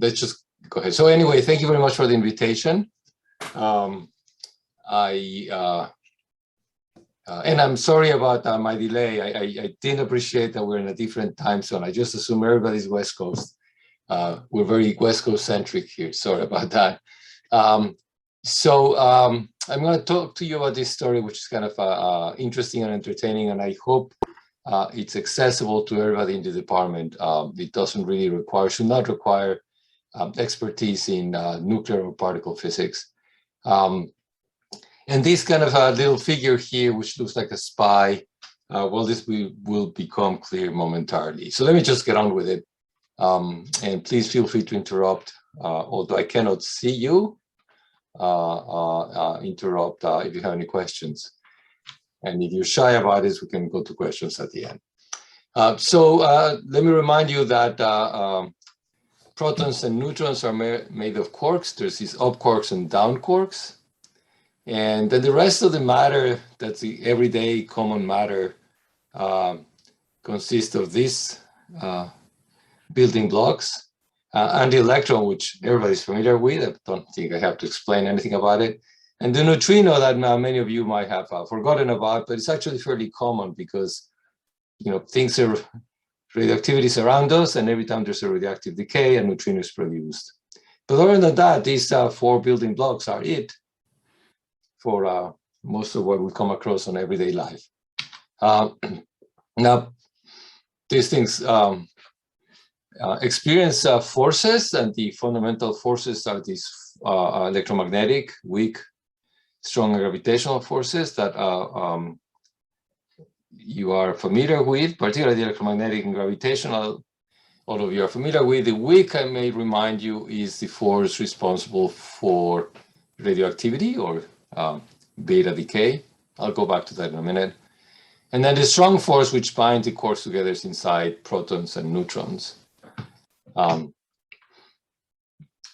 let's just go ahead. So anyway, thank you very much for the invitation. And I'm sorry about my delay. I didn't appreciate that we're in a different time zone. I just assume everybody's West Coast. We're very West Coast centric here. Sorry about that. I'm going to talk to you about this story, which is kind of interesting and entertaining, and I hope it's accessible to everybody in the department. It doesn't really require, should not require expertise in nuclear or particle physics. And this kind of a little figure here, which looks like a spy, well, this will become clear momentarily. So let me just get on with it. And please feel free to interrupt, although I cannot see you, interrupt if you have any questions. And if you're shy about this, we can go to questions at the end. Let me remind you that protons and neutrons are made of quarks. There's these up quarks and down quarks. And then the rest of the matter, that's the everyday common matter, consists of these building blocks and the electron, which everybody's familiar with. I don't think I have to explain anything about it. And the neutrino that many of you might have forgotten about, but it's actually fairly common because, you know, things are, radioactivity is around us, and every time there's a radioactive decay, a neutrino is produced. But other than that, these 4 building blocks are it for most of what we come across on everyday life. Now, these things experience forces, and the fundamental forces are these electromagnetic, weak, strong gravitational forces that you are familiar with, particularly the electromagnetic and gravitational. All of you are familiar with. The weak, I may remind you, is the force responsible for radioactivity or beta decay. I'll go back to that in a minute. And then the strong force, which binds the quarks together, is inside protons and neutrons.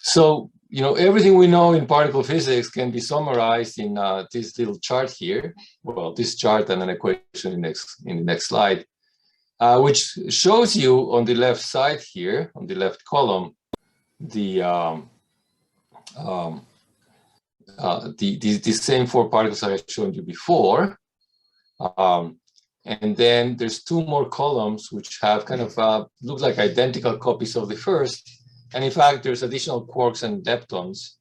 So, you know, everything we know in particle physics can be summarized in this little chart here. Well, this chart and an equation in the next slide, which shows you on the left side here, on the left column, the same 4 particles that I showed you before. And then there's 2 more columns which have kind of look like identical copies of the first. And in fact, there's additional quarks and leptons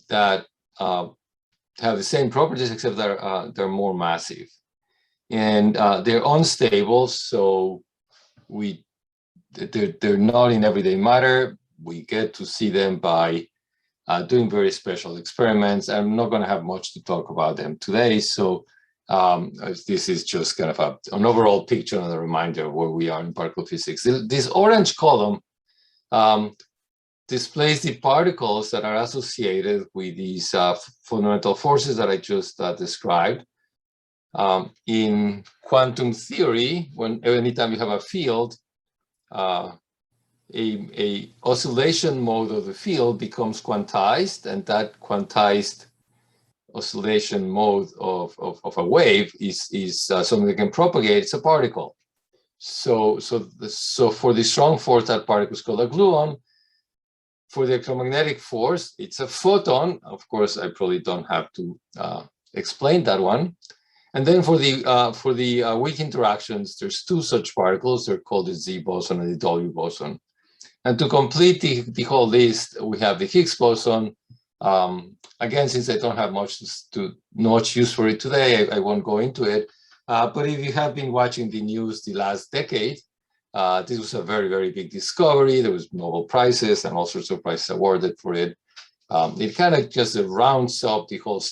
that have the same properties, except that they're more massive. And they're unstable, so they're not in everyday matter. We get to see them by doing very special experiments. I'm not going to have much to talk about them today, so this is just kind of an overall picture and a reminder of where we are in particle physics. This orange column displays the particles that are associated with these fundamental forces that I just described. In quantum theory, anytime you have a field, a oscillation mode of the field becomes quantized, and that quantized oscillation mode of a wave is something that can propagate. It's a particle. So for the strong force, that particle is called a gluon. For the electromagnetic force, it's a photon. Of course, I probably don't have to explain that one. And then for the weak interactions, there's 2 such particles. They're called the Z boson and the W boson. And to complete the whole list, we have the Higgs boson. Again, since I don't have much use for it today, I won't go into it. But if you have been watching the news the last decade, this was a very, very big discovery. There was Nobel Prizes and all sorts of prizes awarded for it. It kind of just rounds up the whole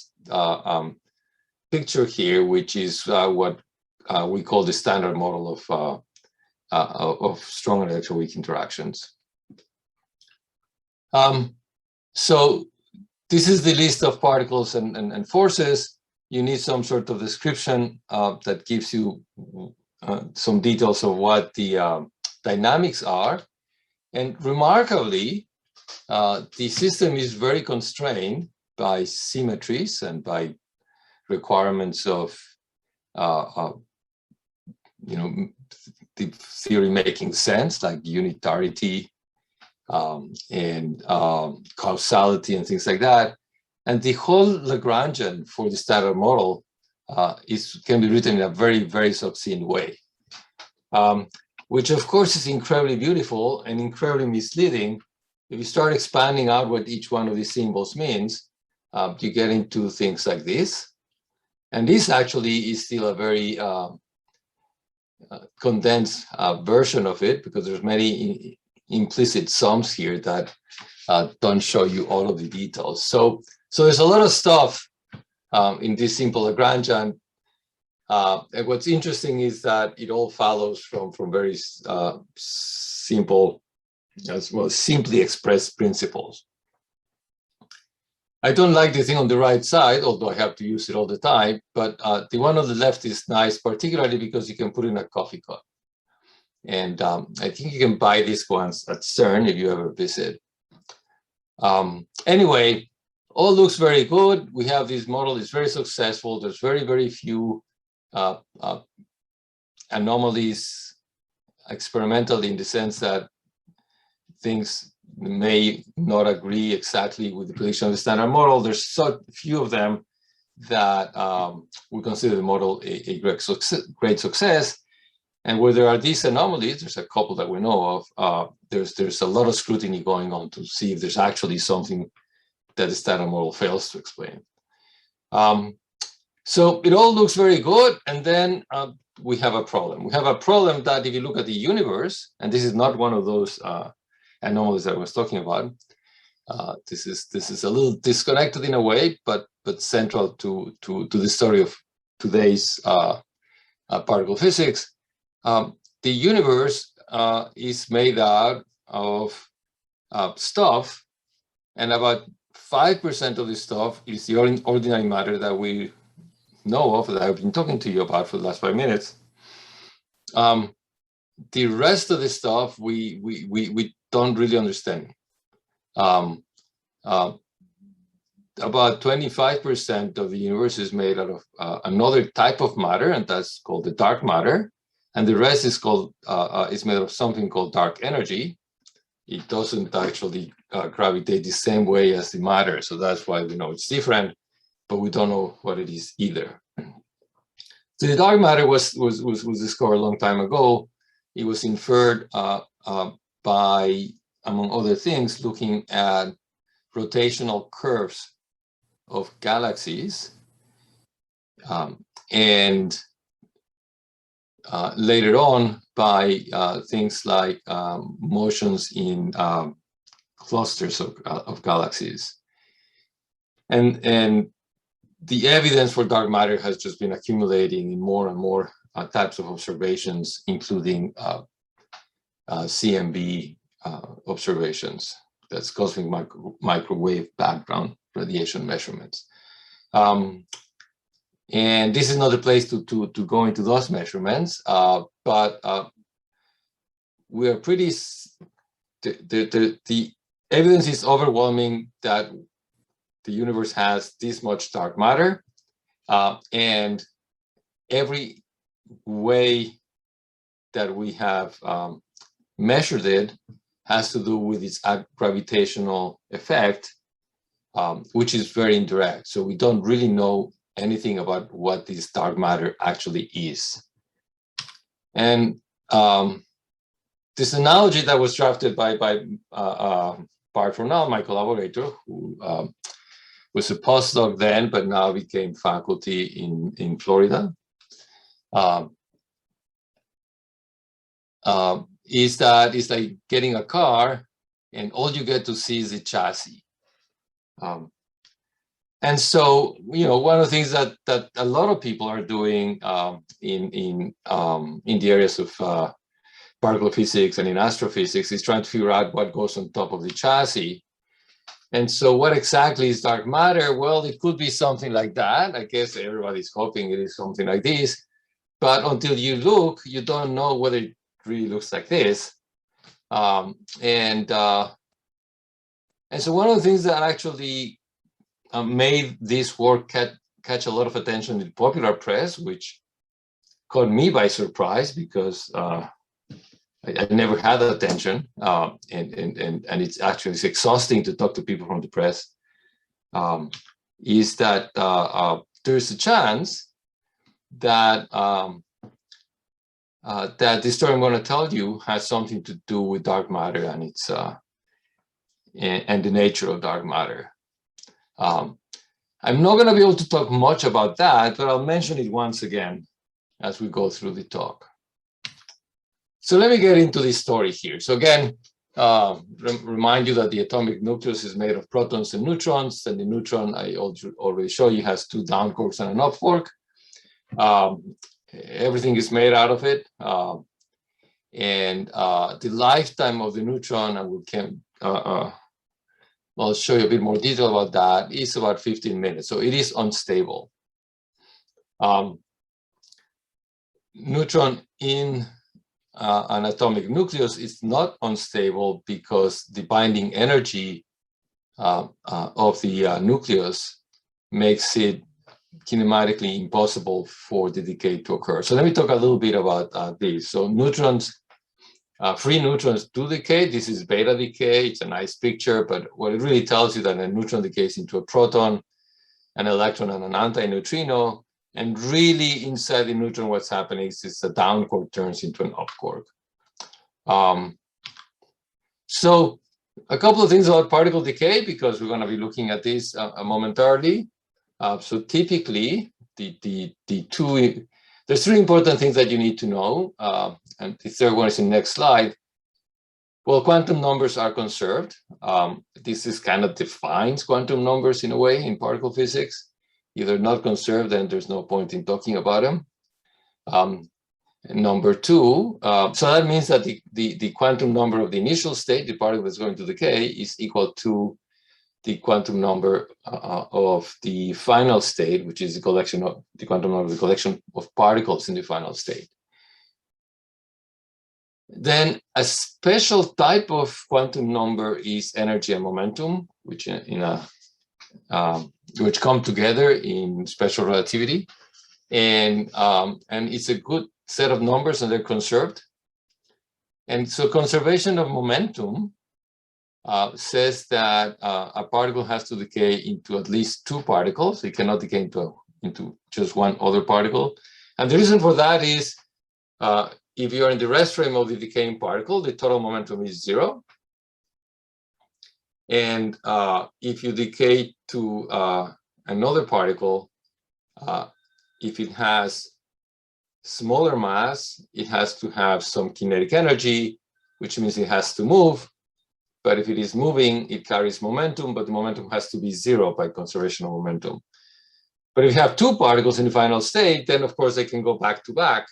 picture here, which is what we call the standard model of strong and electroweak interactions. So this is the list of particles and forces. You need some sort of description that gives you some details of what the dynamics are. And remarkably, the system is very constrained by symmetries and by requirements of, you know, the theory making sense, like unitarity causality and things like that. And the whole Lagrangian for the standard model can be written in a very, very succinct way, which of course is incredibly beautiful and incredibly misleading. If you start expanding out what each one of these symbols means, you get into things like this. And this actually is still a very condensed version of it, because there's many implicit sums here that don't show you all of the details. So there's a lot of stuff in this simple Lagrangian. And what's interesting is that it all follows from very simple, as well, simply expressed principles. I don't like the thing on the right side, although I have to use it all the time, but the one on the left is nice, particularly because you can put in a coffee cup. And I think you can buy these ones at CERN if you ever visit. Anyway, all looks very good. We have this model, it's very successful. There's very, very few anomalies experimentally, in the sense that things may not agree exactly with the prediction of the standard model. There's so few of them that we consider the model a great success. And where there are these anomalies, there's a couple that we know of, there's a lot of scrutiny going on to see if there's actually something that the standard model fails to explain. So it all looks very good, and then we have a problem. We have a problem that if you look at the universe, and this is not one of those anomalies that I was talking about, this is a little disconnected in a way, but central to the story of today's particle physics. The universe is made out of stuff, and about 5% of this stuff is the ordinary matter that we know of, that I've been talking to you about for the last 5 minutes. The rest of the stuff we don't really understand. About 25% of the universe is made out of another type of matter, and that's called the dark matter. And the rest is called is made of something called dark energy. It doesn't actually gravitate the same way as the matter, so that's why we know it's different, but we don't know what it is either. So the dark matter was discovered a long time ago. It was inferred by, among other things, looking at rotational curves of galaxies, and later on by things like motions in clusters of galaxies. And the evidence for dark matter has just been accumulating in more and more types of observations, including CMB observations. That's cosmic microwave background radiation measurements. And this is not a place to go into those measurements, but we are pretty, the evidence is overwhelming that the universe has this much dark matter, and every way that we have measured it has to do with its gravitational effect, which is very indirect. So we don't really know anything about what this dark matter actually is. And this analogy that was drafted by Bart Fornal, my collaborator, who was a postdoc then, but now became faculty in Florida, is that it's like getting a car and all you get to see is the chassis. And so, you know, one of the things that a lot of people are doing in the areas of particle physics and in astrophysics is trying to figure out what goes on top of the chassis. And so what exactly is dark matter? Well, it could be something like that. I guess everybody's hoping it is something like this. But until you look, you don't know whether it really looks like this. And so one of the things that actually made this work catch a lot of attention in the popular press, which caught me by surprise, because I never had that tension, and it's exhausting to talk to people from the press, is that there's a chance that that the story I'm going to tell you has something to do with dark matter and its and the nature of dark matter. I'm not going to be able to talk much about that, but I'll mention it once again as we go through the talk. So let me get into this story here. So again, remind you that the atomic nucleus is made of protons and neutrons, and the neutron I already showed you has 2 down quarks and an up quark. Everything is made out of it, and the lifetime of the neutron, I'll show you a bit more detail about that, is about 15 minutes. So it is unstable. Neutron in an atomic nucleus is not unstable because the binding energy of the nucleus makes it kinematically impossible for the decay to occur. So let me talk a little bit about this. So neutrons, free neutrons do decay. This is beta decay. It's a nice picture, but what it really tells you that a neutron decays into a proton, an electron, and an anti-neutrino. And really inside the neutron, what's happening is the down quark turns into an up quark. So a couple of things about particle decay, because we're going to be looking at this momentarily. So typically, there's 3 important things that you need to know. And the third one is in the next slide. Well, quantum numbers are conserved. This is kind of defines quantum numbers in a way in particle physics. If they're not conserved, then there's no point in talking about them. Number 2, so that means that the quantum number of the initial state, the particle that's going to decay, is equal to the quantum number of the final state, which is the collection of the quantum number of the collection of particles in the final state. Then a special type of quantum number is energy and momentum, which which come together in special relativity, and it's a good set of numbers, and they're conserved. And so conservation of momentum says that a particle has to decay into at least 2 particles. It cannot decay into just one other particle. And the reason for that is if you're in the rest frame of the decaying particle, the total momentum is 0. And if you decay to another particle, if it has smaller mass, it has to have some kinetic energy, which means it has to move. But if it is moving, it carries momentum, but the momentum has to be 0 by conservation of momentum. But if you have 2 particles in the final state, then of course they can go back to back,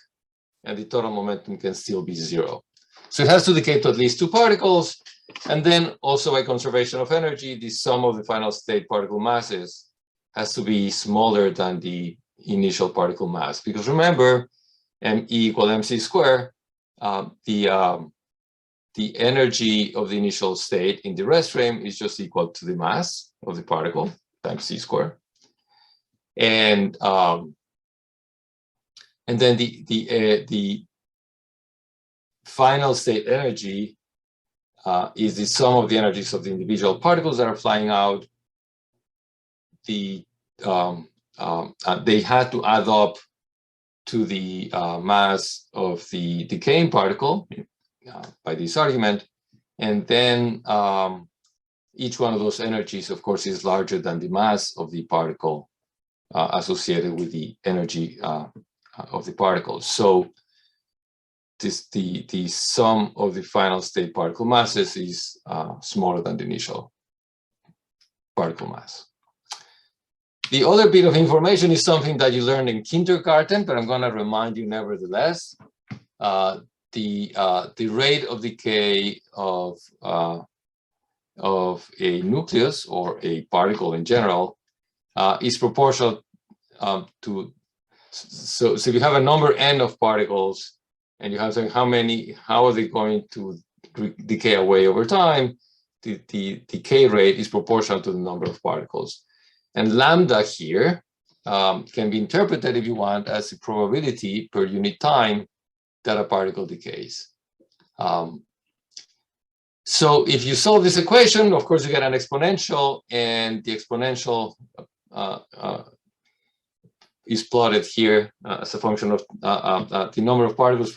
and the total momentum can still be 0. So it has to decay to at least 2 particles. And then also by conservation of energy, the sum of the final state particle masses has to be smaller than the initial particle mass. Because remember, ME equal mc squared, the energy of the initial state in the rest frame is just equal to the mass of the particle times c squared. And then the final state energy is the sum of the energies of the individual particles that are flying out. They had to add up to the mass of the decaying particle by this argument, and then each one of those energies, of course, is larger than the mass of the particle associated with the energy of the particles. So the sum of the final state particle masses is smaller than the initial particle mass. The other bit of information is something that you learned in kindergarten, but I'm going to remind you nevertheless. The rate of decay of a nucleus or a particle in general is proportional to, so if you have a number n of particles and you have how are they going to decay away over time, the decay rate is proportional to the number of particles. And lambda here can be interpreted, if you want, as the probability per unit time that a particle decays. So if you solve this equation, of course, you get an exponential, and the exponential is plotted here as a function of the number of particles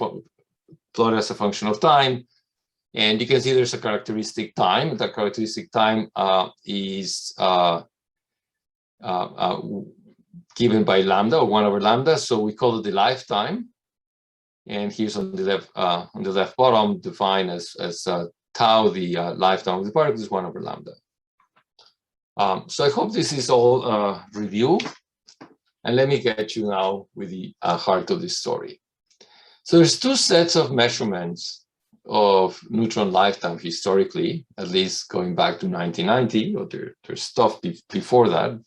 plotted as a function of time. And you can see there's a characteristic time. That characteristic time is given by lambda, or 1 over lambda. So we call it the lifetime. And here's on the left bottom, defined as tau, the lifetime of the particle is 1 over lambda. So I hope this is all review. And let me get you now with the heart of this story. So there's 2 sets of measurements of neutron lifetime historically, at least going back to 1990, or there's stuff before that.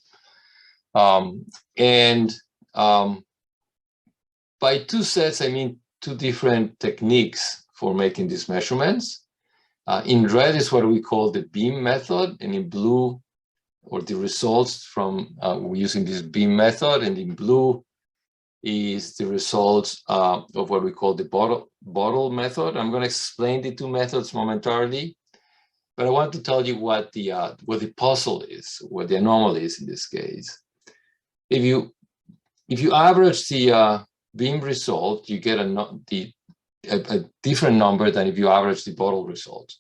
By 2 sets, I mean 2 different techniques for making these measurements. In red is what we call the beam method, and in blue, or the results from using this beam method, and in blue is the results of what we call the bottle method. I'm going to explain the 2 methods momentarily, but I want to tell you what the puzzle is, what the anomaly is in this case. If you average the beam result, you get a different number than if you average the bottle result.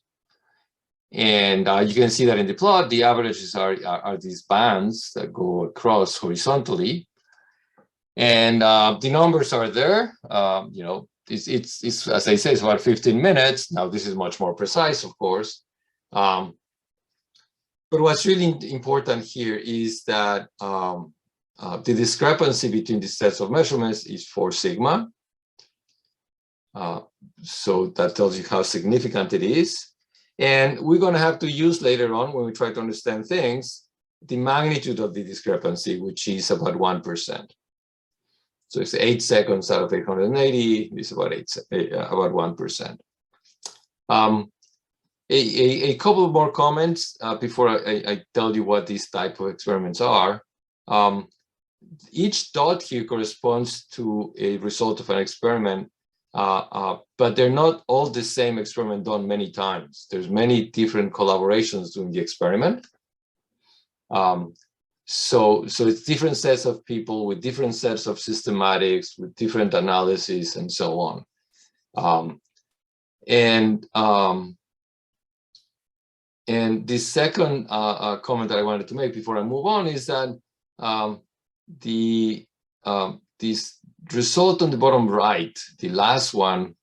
And you can see that in the plot, the averages are these bands that go across horizontally. And the numbers are there. You know, it's as I say, it's about 15 minutes. Now, this is much more precise, of course. But what's really important here is that the discrepancy between the sets of measurements is 4 sigma. So that tells you how significant it is. And we're going to have to use later on, when we try to understand things, the magnitude of the discrepancy, which is about 1%. So it's 8 seconds out of 880, it's about 1%. A couple of more comments before I tell you what these type of experiments are. Each dot here corresponds to a result of an experiment, but they're not all the same experiment done many times. There's many different collaborations doing the experiment. So it's different sets of people with different sets of systematics, with different analysis, and so on. And the second comment that I wanted to make before I move on is that this result on the bottom right, the last one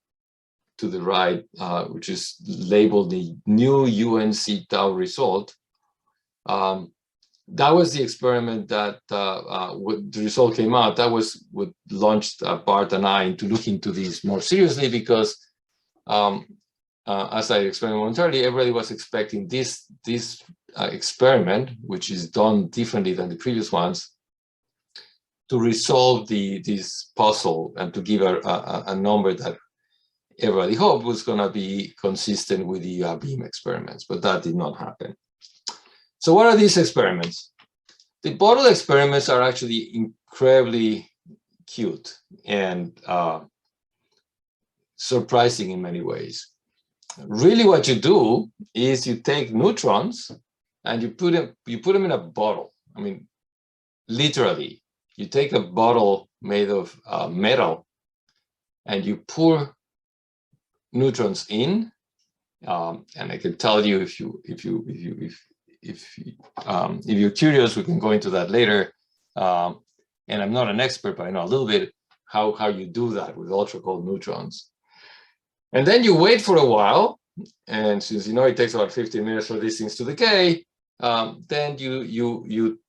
to the right, which is labeled the new Unc Tau result, that was the experiment that the result came out. That was what launched Bart and I to look into this more seriously, because as I explained momentarily, everybody was expecting this experiment, which is done differently than the previous ones, to resolve this puzzle and to give a number that everybody hoped was going to be consistent with the beam experiments, but that did not happen. So what are these experiments? The bottle experiments are actually incredibly cute and surprising in many ways. Really, what you do is you take neutrons and you put them in a bottle. I mean, literally, you take a bottle made of metal and you pour neutrons in. And I can tell you, if you're curious, we can go into that later. And I'm not an expert, but I know a little bit how you do that with ultra cold neutrons. And then you wait for a while, and since you know it takes about 15 minutes for these things to decay, then you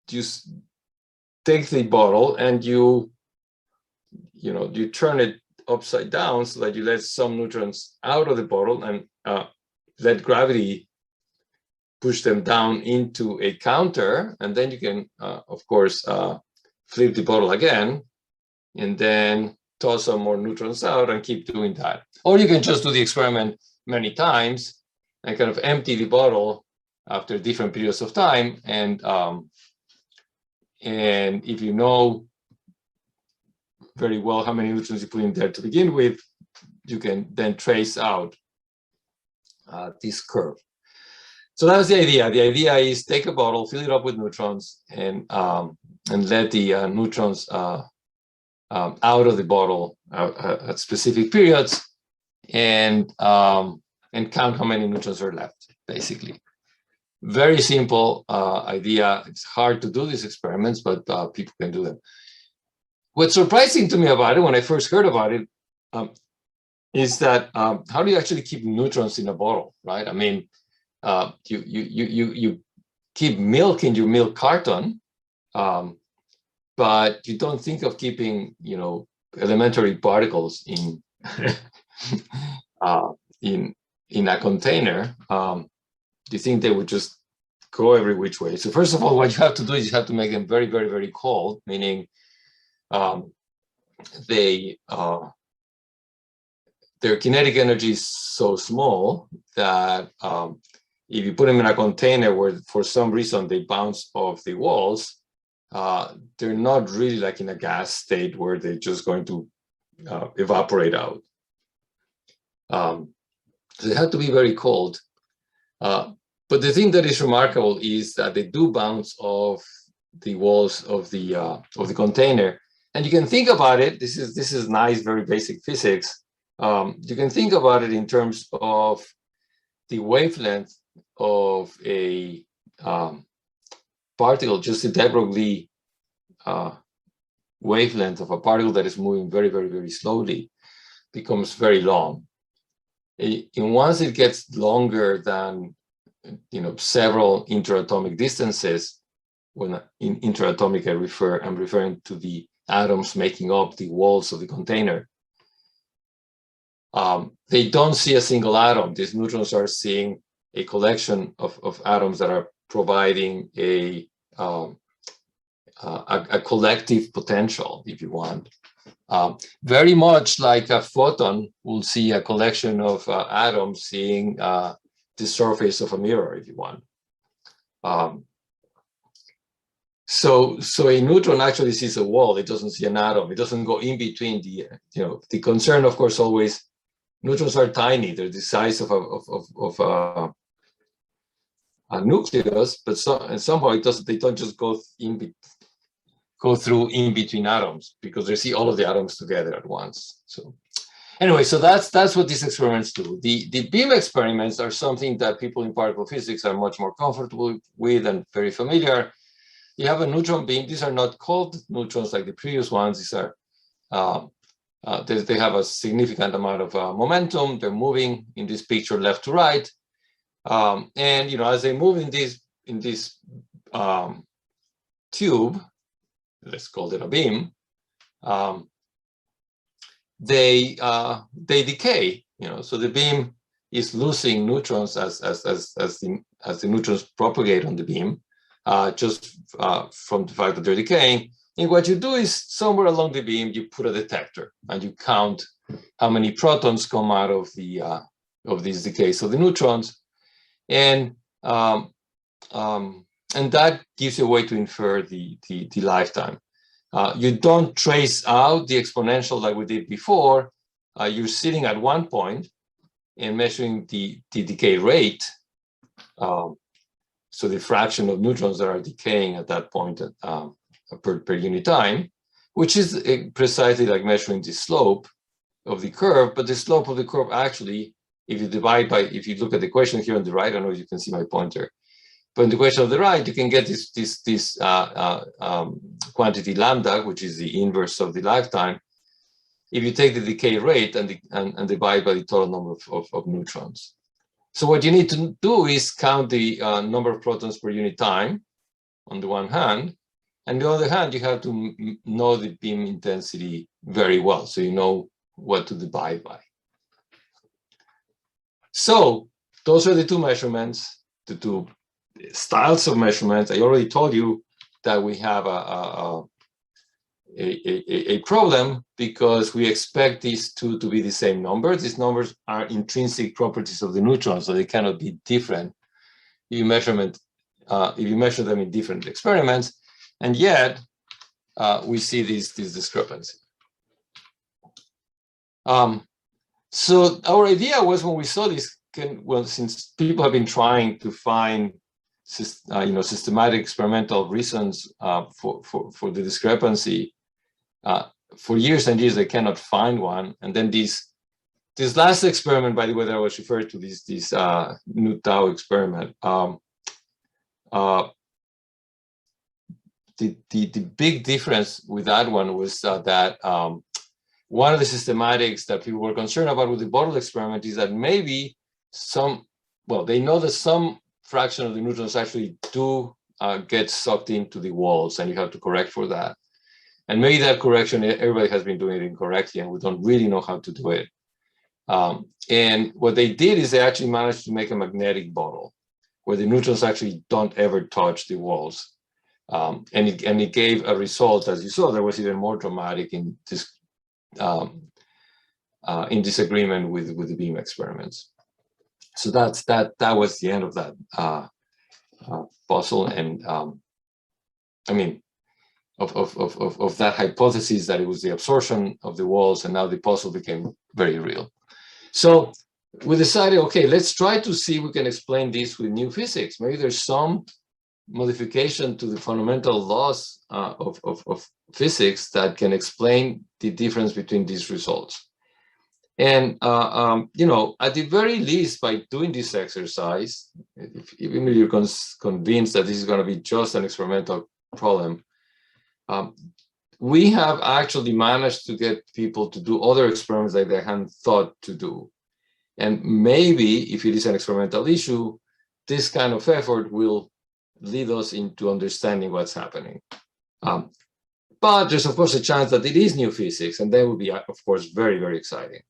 just take the bottle and you turn it upside down so that you let some neutrons out of the bottle and let gravity push them down into a counter, and then you can, of course, flip the bottle again, and then toss some more neutrons out and keep doing that. Or you can just do the experiment many times and kind of empty the bottle after different periods of time. And if you know very well how many neutrons you put in there to begin with, you can then trace out this curve. So that's the idea. The idea is take a bottle, fill it up with neutrons, and let the neutrons out of the bottle at specific periods, and count how many neutrons are left, basically. Very simple idea. It's hard to do these experiments, but people can do them. What's surprising to me about it when I first heard about it is that how do you actually keep neutrons in a bottle, right? I mean, you keep milk in your milk carton, but you don't think of keeping, elementary particles in in a container. You think they would just go every which way. So first of all, what you have to do is you have to make them very, very, very cold, meaning their kinetic energy is so small that if you put them in a container where for some reason they bounce off the walls, they're not really like in a gas state where they're just going to evaporate out. So they have to be very cold. But the thing that is remarkable is that they do bounce off the walls of the container. And you can think about it, this is nice, very basic physics. You can think about it in terms of the wavelength of a particle, just the de Broglie wavelength of a particle that is moving very, very, very slowly becomes very long. And once it gets longer than several interatomic distances, when in interatomic I'm referring to the atoms making up the walls of the container. They don't see a single atom. These neutrons are seeing a collection of atoms that are providing a collective potential, if you want. Very much like a photon will see a collection of atoms seeing the surface of a mirror, if you want. So a neutron actually sees a wall. It doesn't see an atom. It doesn't go in between the, the concern, of course, always, neutrons are tiny. They're the size of a nucleus, but somehow they don't just go through in between atoms, because they see all of the atoms together at once. So anyway, so that's what these experiments do. The beam experiments are something that people in particle physics are much more comfortable with and very familiar. You have a neutron beam. These are not cold neutrons like the previous ones. These are they have a significant amount of momentum. They're moving in this picture left to right, and as they move in this tube, let's call it a beam, they decay. So the beam is losing neutrons as the neutrons propagate on the beam, just from the fact that they're decaying. And what you do is somewhere along the beam you put a detector and you count how many protons come out of these decays of the neutrons, and that gives you a way to infer the lifetime. You don't trace out the exponential like we did before. You're sitting at one point and measuring the decay rate, so the fraction of neutrons that are decaying at that point per unit time, which is precisely like measuring the slope of the curve. But the slope of the curve actually, if you look at the equation here on the right, I don't know if you can see my pointer, but in the equation on the right, you can get this quantity lambda, which is the inverse of the lifetime, if you take the decay rate and divide by the total number of neutrons. So what you need to do is count the number of protons per unit time on the one hand, and on the other hand, you have to know the beam intensity very well, so you know what to divide by. So those are the two measurements, the two styles of measurements. I already told you that we have a problem because we expect these two to be the same numbers. These numbers are intrinsic properties of the neutrons, so they cannot be different if you measure them in different experiments. And yet we see this discrepancy. So our idea was, when we saw this well, since people have been trying to find systematic experimental reasons for the discrepancy for years and years, they cannot find one. And then this last experiment, by the way, that I was referred to, this Unc Tau experiment. The big difference with that one was that one of the systematics that people were concerned about with the bottle experiment is that maybe they know that some fraction of the neutrons actually do get sucked into the walls, and you have to correct for that. And maybe that correction, everybody has been doing it incorrectly, and we don't really know how to do it. And what they did is they actually managed to make a magnetic bottle where the neutrons actually don't ever touch the walls. And it gave a result, as you saw, that was even more dramatic in disagreement with the beam experiments. So that was the end of that puzzle, and I mean, of that hypothesis that it was the absorption of the walls, and now the puzzle became very real. So we decided, okay, let's try to see if we can explain this with new physics. Maybe there's some modification to the fundamental laws of physics that can explain the difference between these results. And at the very least, by doing this exercise, even if you're convinced that this is going to be just an experimental problem, we have actually managed to get people to do other experiments that they hadn't thought to do. And maybe if it is an experimental issue, this kind of effort will lead us into understanding what's happening. But there's, of course, a chance that it is new physics, and that would be, of course, very, very exciting.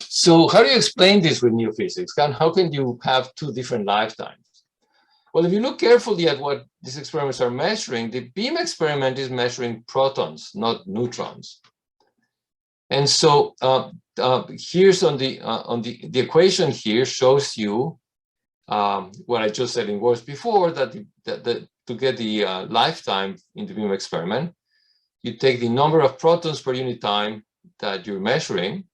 So how do you explain this with new physics? How can you have two different lifetimes? Well, if you look carefully at what these experiments are measuring, the beam experiment is measuring protons, not neutrons. And so here's on the equation here shows you what I just said in words before, that to get the lifetime in the beam experiment, you take the number of protons per unit time that you're measuring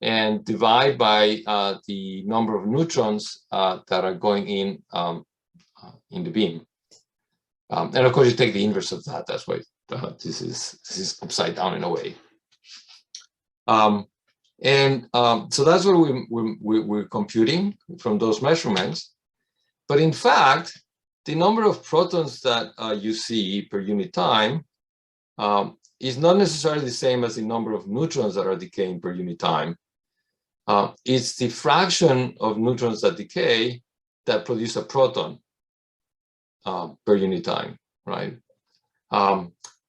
and divide by the number of neutrons that are going in the beam. And of course, you take the inverse of that. That's why this is upside down in a way. So that's what we're computing from those measurements. But in fact, the number of protons that you see per unit time is not necessarily the same as the number of neutrons that are decaying per unit time. It's the fraction of neutrons that decay that produce a proton per unit time, right?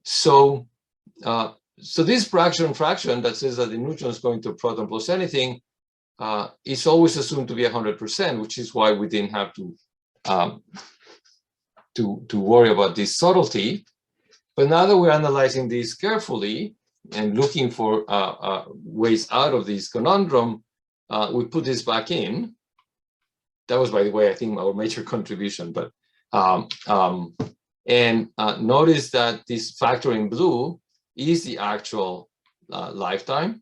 So this fraction that says that the neutron is going to a proton plus anything is always assumed to be 100%, which is why we didn't have to worry about this subtlety. But now that we're analyzing this carefully and looking for ways out of this conundrum, we put this back in. That was, by the way, I think our major contribution. But notice that this factor in blue is the actual lifetime.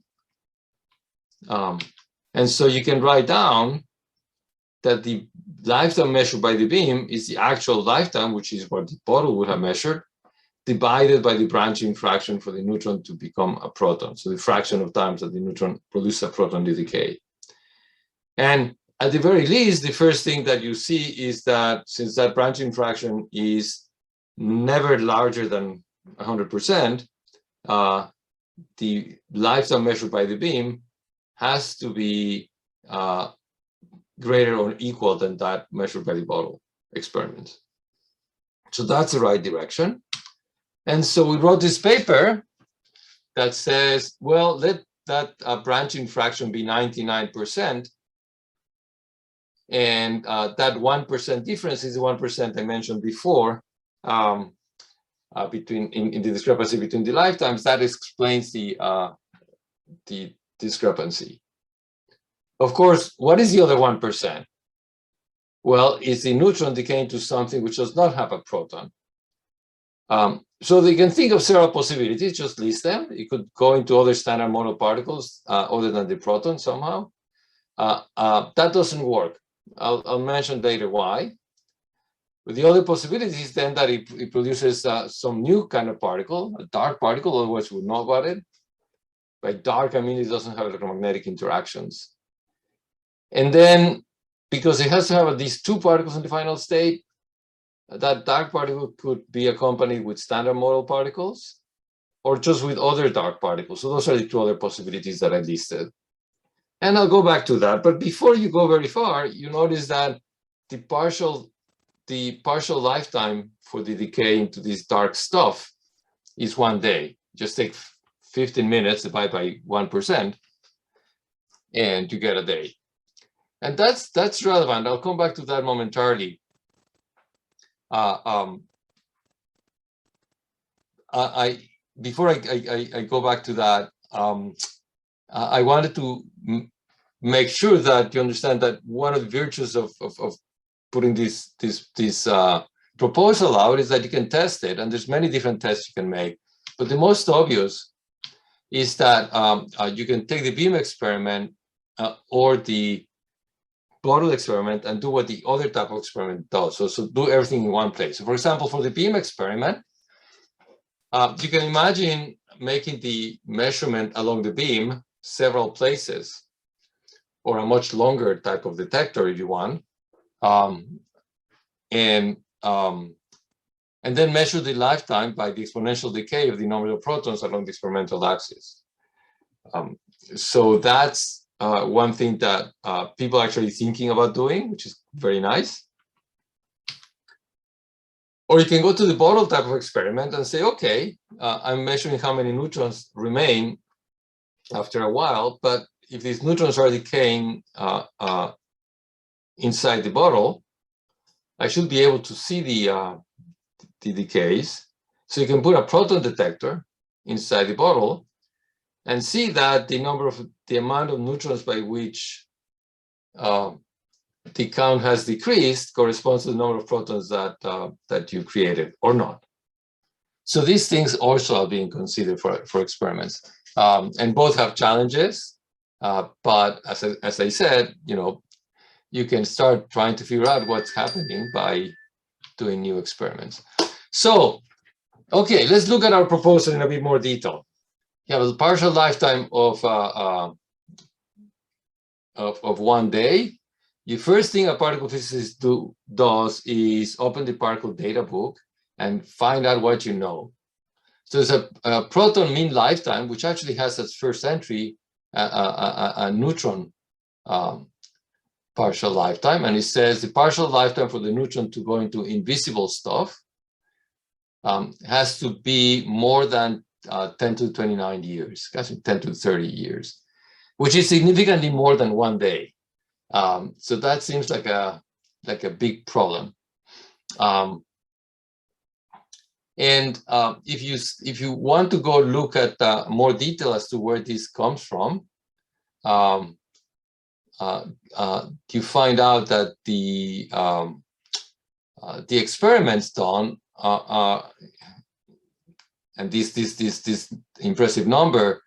And so you can write down that the lifetime measured by the beam is the actual lifetime, which is what the bottle would have measured, divided by the branching fraction for the neutron to become a proton. So the fraction of times that the neutron produces a proton in decay. And at the very least, the first thing that you see is that since that branching fraction is never larger than 100%, the lifetime measured by the beam has to be greater or equal than that measured by the bottle experiment. So that's the right direction. And so we wrote this paper that says, well, let that branching fraction be 99%. And that 1% difference is the 1% I mentioned before in the discrepancy between the lifetimes. That explains the discrepancy. Of course, what is the other 1%? Well, it's the neutron decaying to something which does not have a proton. So they can think of several possibilities, just list them. It could go into other standard monoparticles other than the proton somehow. that doesn't work. I'll mention later why. But the other possibility is then that it produces some new kind of particle, a dark particle, otherwise we would know about it. By dark, I mean it doesn't have electromagnetic interactions. And then, because it has to have these two particles in the final state, that dark particle could be accompanied with standard model particles or just with other dark particles. So those are the two other possibilities that I listed. And I'll go back to that. But before you go very far, you notice that the partial lifetime for the decay into this dark stuff is 1 day. Just take 15 minutes, divide by 1%, and you get a day. And that's relevant. I'll come back to that momentarily. Before I go back to that, I wanted to make sure that you understand that one of the virtues of putting this proposal out is that you can test it, and there's many different tests you can make. But the most obvious is that you can take the beam experiment or the bottle experiment and do what the other type of experiment does. So do everything in one place. So for example, for the beam experiment, you can imagine making the measurement along the beam several places, or a much longer type of detector if you want, and then measure the lifetime by the exponential decay of the number of protons along the experimental axis. So that's one thing that people are actually thinking about doing, which is very nice. Or you can go to the bottle type of experiment and say, okay, I'm measuring how many neutrons remain after a while, but if these neutrons are decaying inside the bottle, I should be able to see the decays. So you can put a proton detector inside the bottle and see that the amount of neutrons by which the count has decreased corresponds to the number of protons that you created or not. So these things also are being considered for experiments, and both have challenges. But as I said, you can start trying to figure out what's happening by doing new experiments. So, okay, let's look at our proposal in a bit more detail. You have a partial lifetime of 1 day. The first thing a particle physicist does is open the particle data book and find out what you know. So there's a proton mean lifetime, which actually has as first entry a neutron partial lifetime, and it says the partial lifetime for the neutron to go into invisible stuff has to be more than 10 to 29 years, 10 to 30 years, which is significantly more than 1 day. So that seems like a big problem. If you want to go look at more detail as to where this comes from, you find out that the experiments done and this impressive number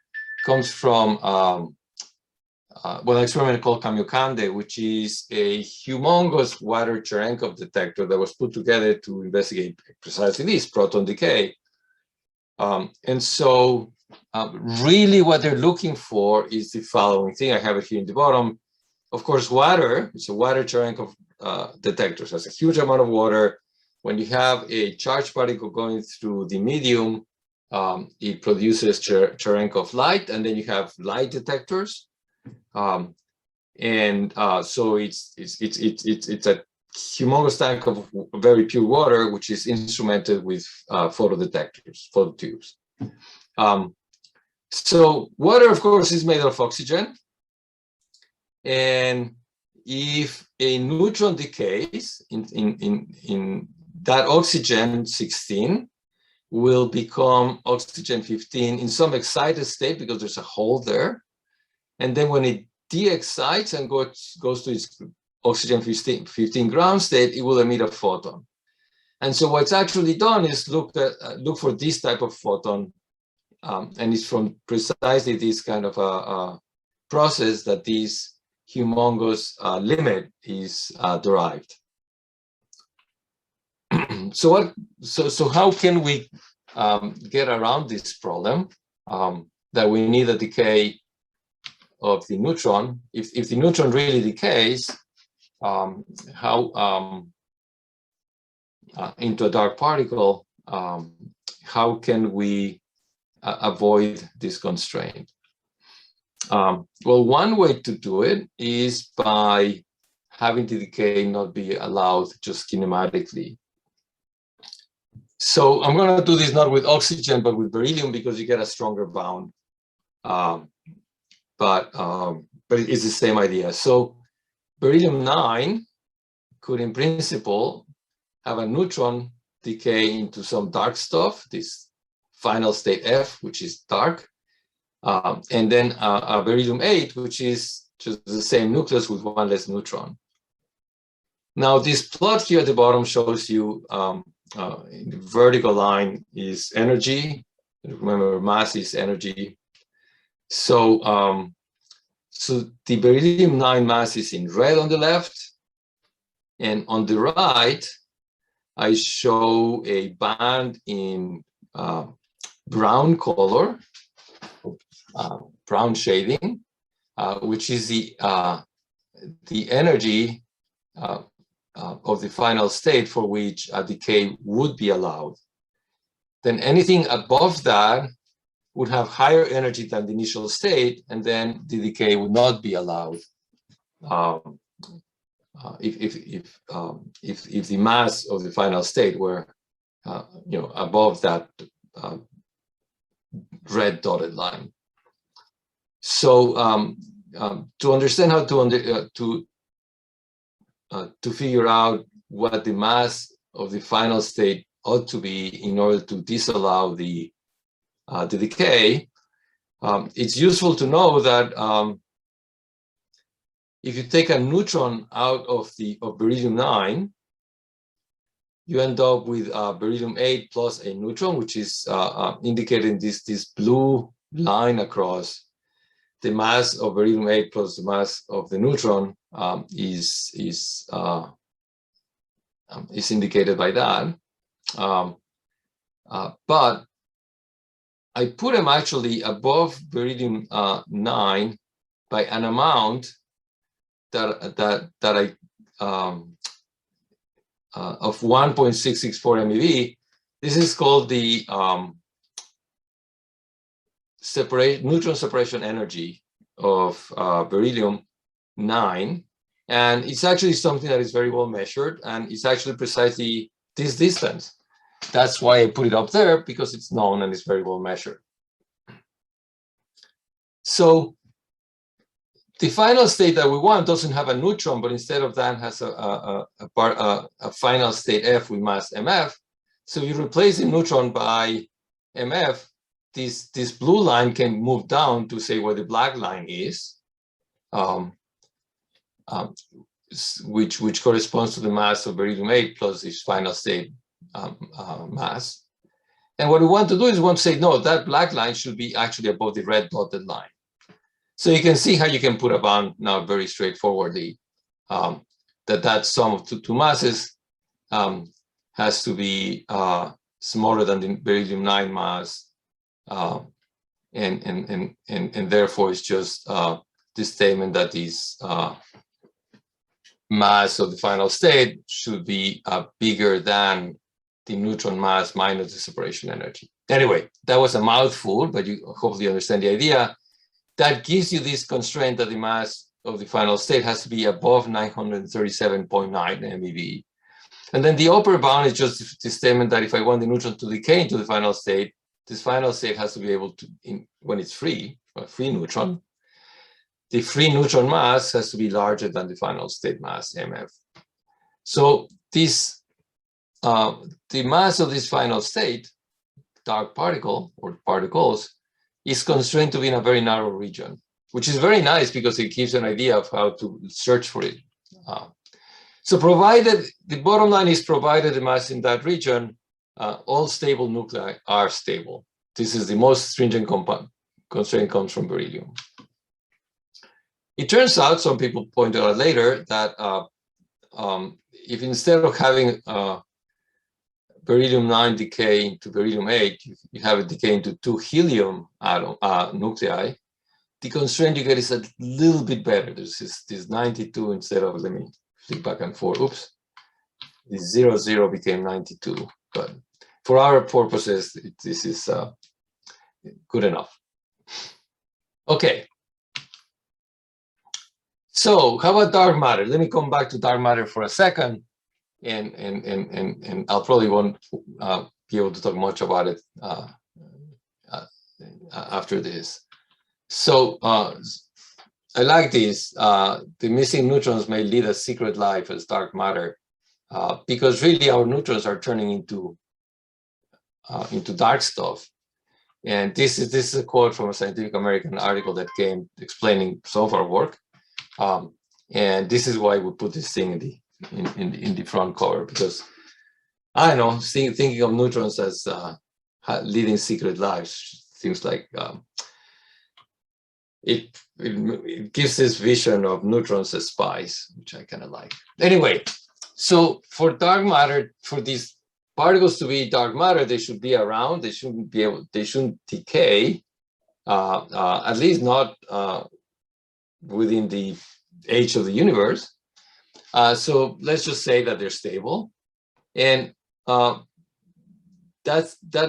comes from an experiment called Kamiokande, which is a humongous water Cherenkov detector that was put together to investigate precisely this, proton decay. And so really what they're looking for is the following thing. I have it here in the bottom. Of course, water, it's a water Cherenkov detector. So it's a huge amount of water. When you have a charged particle going through the medium, it produces Cherenkov light, and then you have light detectors. So it's a humongous tank of very pure water, which is instrumented with photodetectors, phototubes. So water, of course, is made of oxygen. And if a neutron decays in that oxygen 16 will become oxygen 15 in some excited state because there's a hole there. And then when it de-excites and goes to its oxygen 15 ground state, it will emit a photon. And so what's actually done is look for this type of photon, and it's from precisely this kind of a process that these humongous limit is derived. So how can we get around this problem that we need a decay of the neutron? If the neutron really decays, into a dark particle, how can we avoid this constraint? Well, one way to do it is by having the decay not be allowed just kinematically. So I'm going to do this not with oxygen, but with beryllium, because you get a stronger bound. But it's the same idea. So beryllium-9 could, in principle, have a neutron decay into some dark stuff, this final state F, which is dark, and then a beryllium-8, which is just the same nucleus with one less neutron. Now, this plot here at the bottom shows you in the vertical line is energy. Remember, mass is energy. So, so the beryllium-9 mass is in red on the left, and on the right, I show a band in brown color, brown shading, which is the energy of the final state for which a decay would be allowed. Then anything above that would have higher energy than the initial state, and then the decay would not be allowed. If the mass of the final state were, above that red dotted line. So to understand how to figure out what the mass of the final state ought to be in order to disallow the decay, it's useful to know that if you take a neutron out of beryllium-9, you end up with beryllium-8 plus a neutron, which is indicated in this blue line across. The mass of beryllium-8 plus the mass of the neutron is indicated by that. But I put them actually above beryllium-9 by an amount that I of 1.664 MeV. This is called the neutron separation energy of beryllium-9, and it's actually something that is very well measured, and it's actually precisely this distance. That's why I put it up there, because it's known and it's very well measured. So the final state that we want doesn't have a neutron, but instead of that has a final state F with mass mf. So you replace the neutron by mf, this blue line can move down to say where the black line is, which corresponds to the mass of beryllium-8 plus this final state mass. And what we want to do is we want to say, no, that black line should be actually above the red dotted line. So you can see how you can put a bound now very straightforwardly, that sum of two masses has to be smaller than the beryllium-9 mass, and therefore it's just this statement that this mass of the final state should be bigger than the neutron mass minus the separation energy. Anyway, that was a mouthful, but you hopefully understand the idea. That gives you this constraint that the mass of the final state has to be above 937.9 MeV. And then the upper bound is just the statement that if I want the neutron to decay into the final state, this final state has to be able to, when it's free, a free neutron, the free neutron mass has to be larger than the final state mass, mf. So this, the mass of this final state, dark particle or particles, is constrained to be in a very narrow region, which is very nice because it gives an idea of how to search for it. So provided, the bottom line is provided the mass in that region, all stable nuclei are stable. This is the most stringent constraint comes from beryllium. It turns out, some people pointed out later, that if instead of having beryllium-9 decay into beryllium-8, you have it decay into 2 helium nuclei, the constraint you get is a little bit better. There's this 92 instead of, let me flip back and forth, oops, the 00 became 92. But for our purposes, this is good enough. Okay. So how about dark matter? Let me come back to dark matter for a second, and I'll probably won't be able to talk much about it after this. So I like this. The missing neutrons may lead a secret life as dark matter, because really our neutrons are turning into dark stuff. And this is a quote from a Scientific American article that came explaining some of our work. And this is why we put this thing in the front cover, because I don't know, thinking of neutrons as leading secret lives seems like it gives this vision of neutrons as spies, which I kind of like. Anyway, so for dark matter, for these particles to be dark matter, they should be around. They shouldn't decay, at least not within the age of the universe. So let's just say that they're stable, and that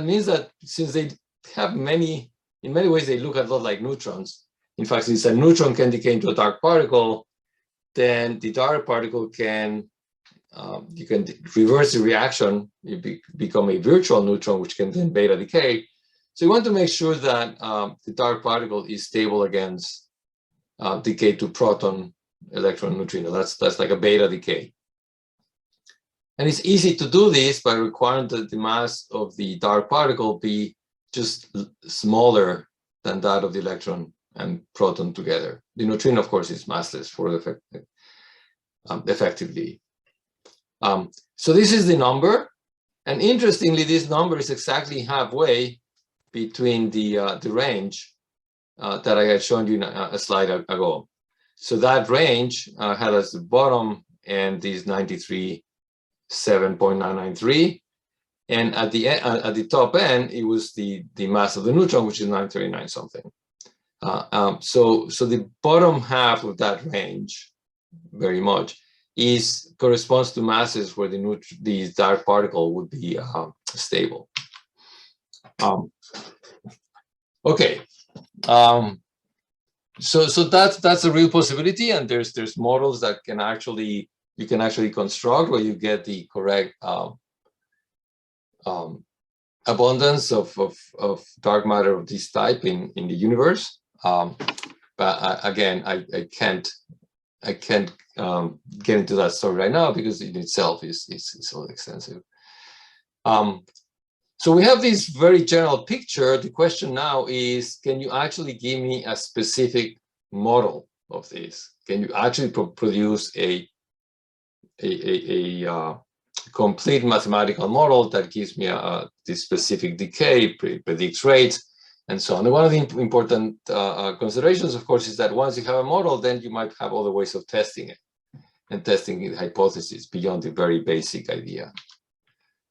means that since they have in many ways they look a lot like neutrons. In fact, since a neutron can decay into a dark particle, then the dark particle can you can reverse the reaction. You become a virtual neutron, which can then beta decay. So you want to make sure that the dark particle is stable against decay to proton, electron, neutrino. That's like a beta decay. And it's easy to do this by requiring that the mass of the dark particle be just smaller than that of the electron and proton together. The neutrino, of course, is massless for effectively. So this is the number. And interestingly, this number is exactly halfway between the range that I had shown you in a slide ago. So that range had as the bottom and these 93.7.993, and at the top end it was the mass of the neutron, which is 939 something. So the bottom half of that range, very much, corresponds to masses where the dark particle would be stable. Okay. So that's a real possibility, and there's models that you can actually construct where you get the correct abundance of dark matter of this type in the universe. But again, I can't get into that story right now because in itself is so extensive. So we have this very general picture. The question now is, can you actually give me a specific model of this? Can you actually produce a complete mathematical model that gives me this specific decay, predicts rates, and so on? And one of the important considerations, of course, is that once you have a model, then you might have other ways of testing it and testing the hypothesis beyond the very basic idea.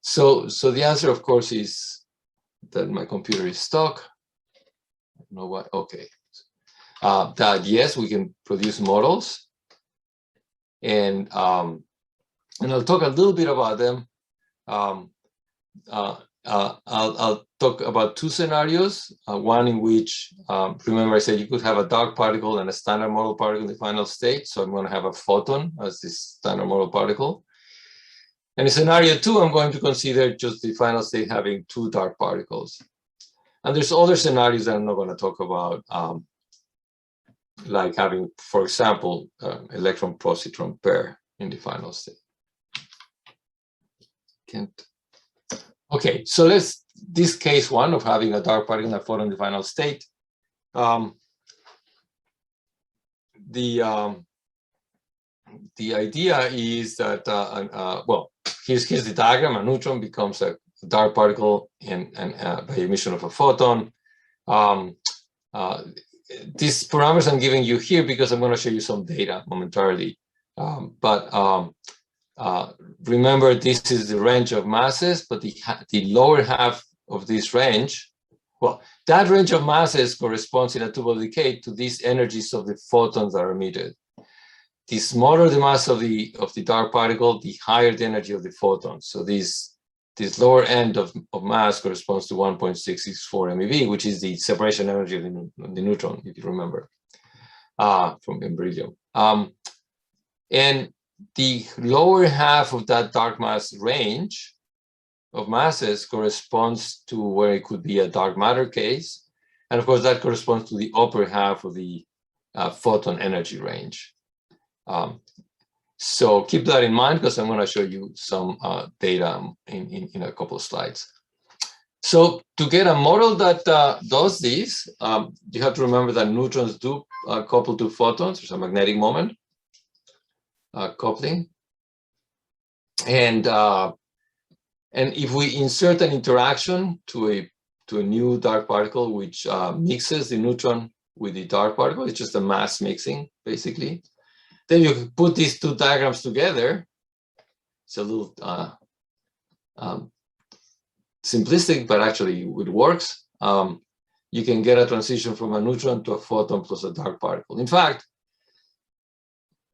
So the answer, of course, is that my computer is stuck. I don't know what. Okay. That yes, we can produce models, and I'll talk a little bit about them. I'll talk about two scenarios. One in which, remember I said you could have a dark particle and a standard model particle in the final state. So I'm going to have a photon as this standard model particle. And in scenario two, I'm going to consider just the final state having two dark particles. And there's other scenarios that I'm not going to talk about, like having, for example, electron-positron pair in the final state. Okay, so this case one of having a dark particle and a photon in the final state. The idea is that, well, here's the diagram. A neutron becomes a dark particle by emission of a photon. these parameters I'm giving you here because I'm going to show you some data momentarily. Remember, this is the range of masses, but the lower half of this range, well, that range of masses corresponds in a tubular decay to these energies of the photons that are emitted. The smaller the mass of the dark particle, the higher the energy of the photons. So this lower end of mass corresponds to 1.664 MeV, which is the separation energy of the neutron, if you remember, from beryllium. And the lower half of that dark mass range of masses corresponds to where it could be a dark matter case. And of course, that corresponds to the upper half of the photon energy range. So keep that in mind because I'm going to show you some data in a couple of slides. So to get a model that does this, you have to remember that neutrons do couple to photons. There's a magnetic moment coupling. And if we insert an interaction to a new dark particle, which mixes the neutron with the dark particle, it's just a mass mixing, basically. Then you put these two diagrams together. It's a little simplistic, but actually it works. You can get a transition from a neutron to a photon plus a dark particle. In fact,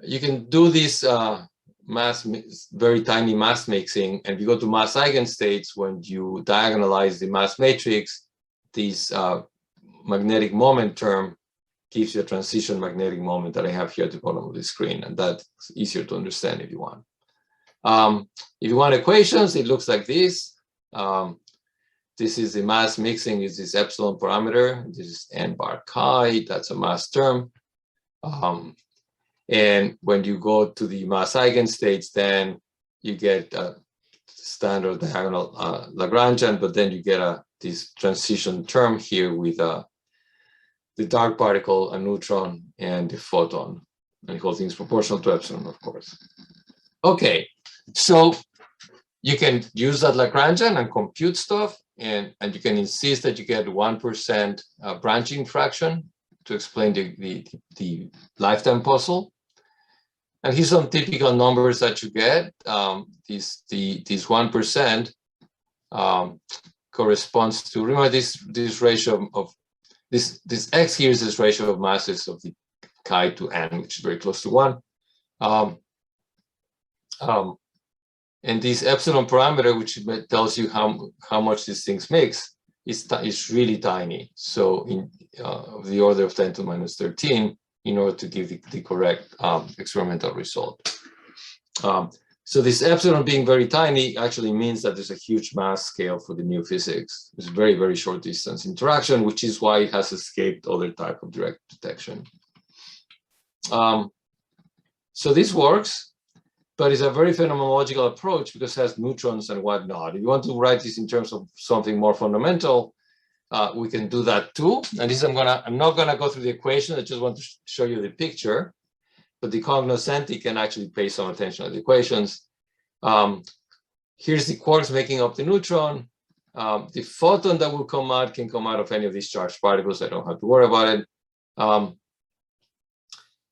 you can do this very tiny mass mixing, and if you go to mass eigenstates, when you diagonalize the mass matrix, this magnetic moment term gives you a transition magnetic moment that I have here at the bottom of the screen, and that's easier to understand if you want. If you want equations, it looks like this. This is the mass mixing, is this epsilon parameter. This is n bar chi, that's a mass term. And when you go to the mass eigenstates, then you get a standard diagonal Lagrangian, but then you get this transition term here with the dark particle, a neutron, and the photon. And the whole thing is proportional to epsilon, of course. Okay, so you can use that Lagrangian and compute stuff, and you can insist that you get 1% branching fraction to explain the lifetime puzzle. And here's some typical numbers that you get. This 1% corresponds to, remember this ratio of this x here is this ratio of masses of the chi to n, which is very close to 1. And this epsilon parameter, which tells you how much these things mix, is really tiny. So of the order of 10 to the minus 13 in order to give the correct experimental result. So this epsilon being very tiny actually means that there's a huge mass scale for the new physics. It's very, very short distance interaction, which is why it has escaped other type of direct detection. So this works, but it's a very phenomenological approach because it has neutrons and whatnot. If you want to write this in terms of something more fundamental, we can do that too. And this I'm not gonna go through the equation. I just want to show you the picture. But the cognoscenti can actually pay some attention to the equations. Here's the quarks making up the neutron. The photon that will come out can come out of any of these charged particles. I don't have to worry about it.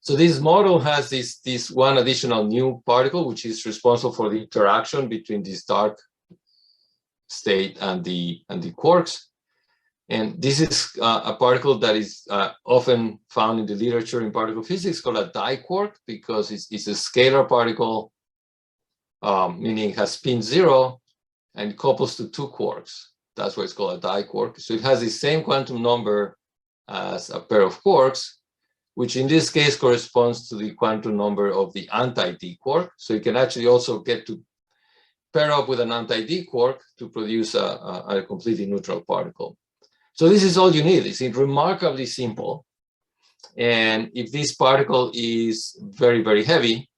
So this model has this one additional new particle, which is responsible for the interaction between this dark state and the quarks. And this is a particle that is often found in the literature in particle physics called a diquark because it's a scalar particle, meaning it has spin 0 and couples to two quarks. That's why it's called a diquark. So it has the same quantum number as a pair of quarks, which in this case corresponds to the quantum number of the anti-d quark. So you can actually also get to pair up with an anti-d quark to produce a completely neutral particle. So this is all you need. It's remarkably simple. And if this particle is very, very heavy,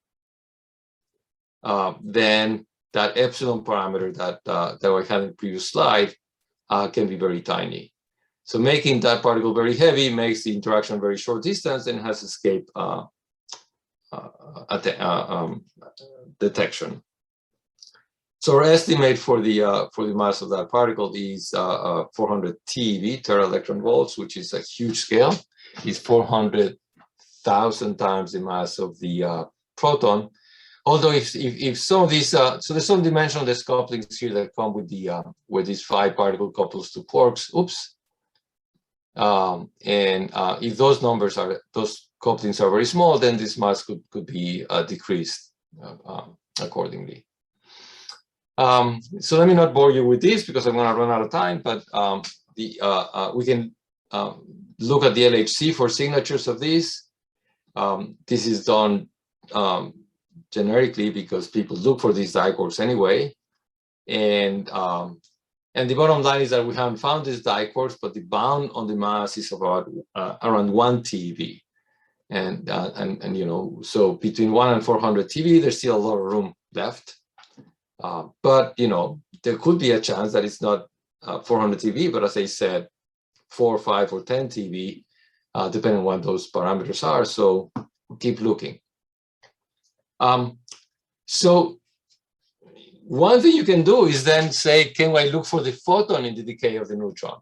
then that epsilon parameter that I had in the previous slide can be very tiny. So making that particle very heavy makes the interaction very short distance and has escape detection. So our estimate for the mass of that particle is 400 TeV, tera electron volts, which is a huge scale. It's 400,000 times the mass of the proton. Although if some of these, so there's some dimensional couplings here that come with the with these 5 particle couples to quarks. Oops. If those numbers are, those couplings are very small, then this mass could be decreased accordingly. So let me not bore you with this because I'm going to run out of time. But we can look at the LHC for signatures of this. This is done generically because people look for these diquarks anyway. And the bottom line is that we haven't found these diquarks, but the bound on the mass is about around 1 TeV. And you know, so between 1 and 400 TeV, there's still a lot of room left. But you know, there could be a chance that it's not 400 TeV, but as I said, 4, 5, or 10 TeV, depending on what those parameters are. So keep looking. So one thing you can do is then say, can I look for the photon in the decay of the neutron?